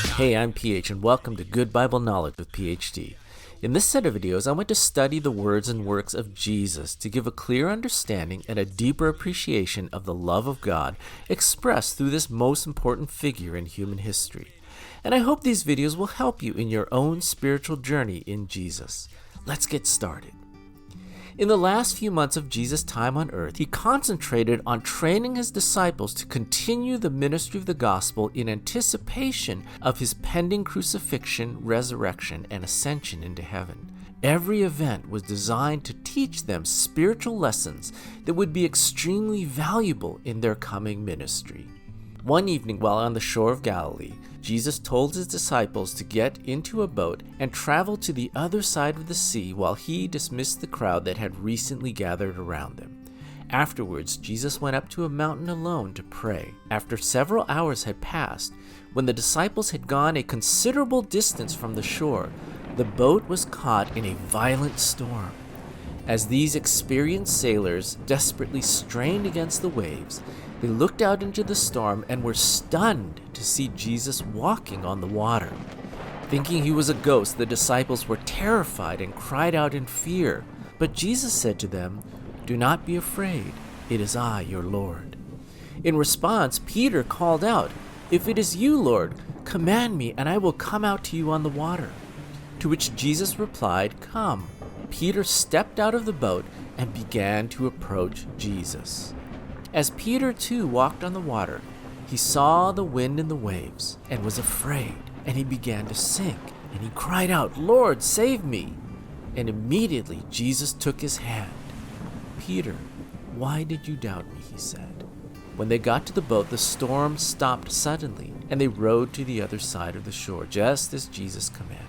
Hey, I'm PH and welcome to Good Bible Knowledge with PhD. In this set of videos, I want to study the words and works of Jesus to give a clear understanding and a deeper appreciation of the love of God expressed through this most important figure in human history. And I hope these videos will help you in your own spiritual journey in Jesus. Let's get started. In the last few months of Jesus' time on earth, he concentrated on training his disciples to continue the ministry of the gospel in anticipation of his pending crucifixion, resurrection, and ascension into heaven. Every event was designed to teach them spiritual lessons that would be extremely valuable in their coming ministry. One evening while on the shore of Galilee, Jesus told his disciples to get into a boat and travel to the other side of the sea while he dismissed the crowd that had recently gathered around them. Afterwards, Jesus went up to a mountain alone to pray. After several hours had passed, when the disciples had gone a considerable distance from the shore, the boat was caught in a violent storm. As these experienced sailors desperately strained against the waves, they looked out into the storm and were stunned to see Jesus walking on the water. Thinking he was a ghost, the disciples were terrified and cried out in fear. But Jesus said to them, "Do not be afraid. It is I, your Lord." In response, Peter called out, "If it is you, Lord, command me and I will come out to you on the water." To which Jesus replied, "Come." Peter stepped out of the boat and began to approach Jesus. As Peter too walked on the water, he saw the wind and the waves and was afraid, and he began to sink, and he cried out, "Lord, save me!" And immediately Jesus took his hand. "Peter, why did you doubt me?" he said. When they got to the boat, the storm stopped suddenly, and they rowed to the other side of the shore, just as Jesus commanded.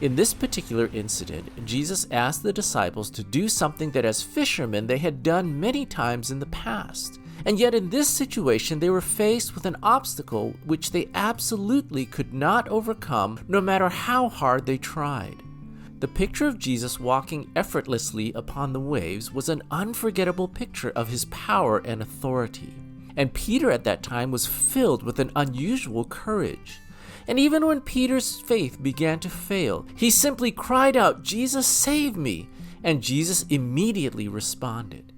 In this particular incident, Jesus asked the disciples to do something that as fishermen they had done many times in the past. And yet in this situation they were faced with an obstacle which they absolutely could not overcome no matter how hard they tried. The picture of Jesus walking effortlessly upon the waves was an unforgettable picture of his power and authority. And Peter at that time was filled with an unusual courage. And even when Peter's faith began to fail, he simply cried out, "Jesus, save me!" And Jesus immediately responded.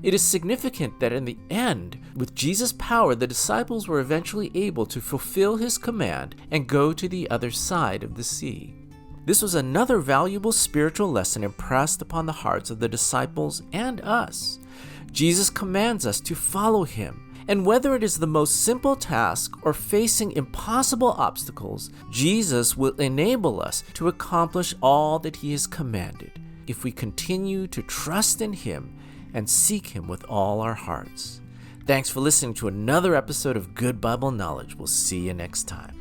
It is significant that in the end, with Jesus' power, the disciples were eventually able to fulfill his command and go to the other side of the sea. This was another valuable spiritual lesson impressed upon the hearts of the disciples and us. Jesus commands us to follow him. And whether it is the most simple task or facing impossible obstacles, Jesus will enable us to accomplish all that he has commanded if we continue to trust in him and seek him with all our hearts. Thanks for listening to another episode of Good Bible Knowledge. We'll see you next time.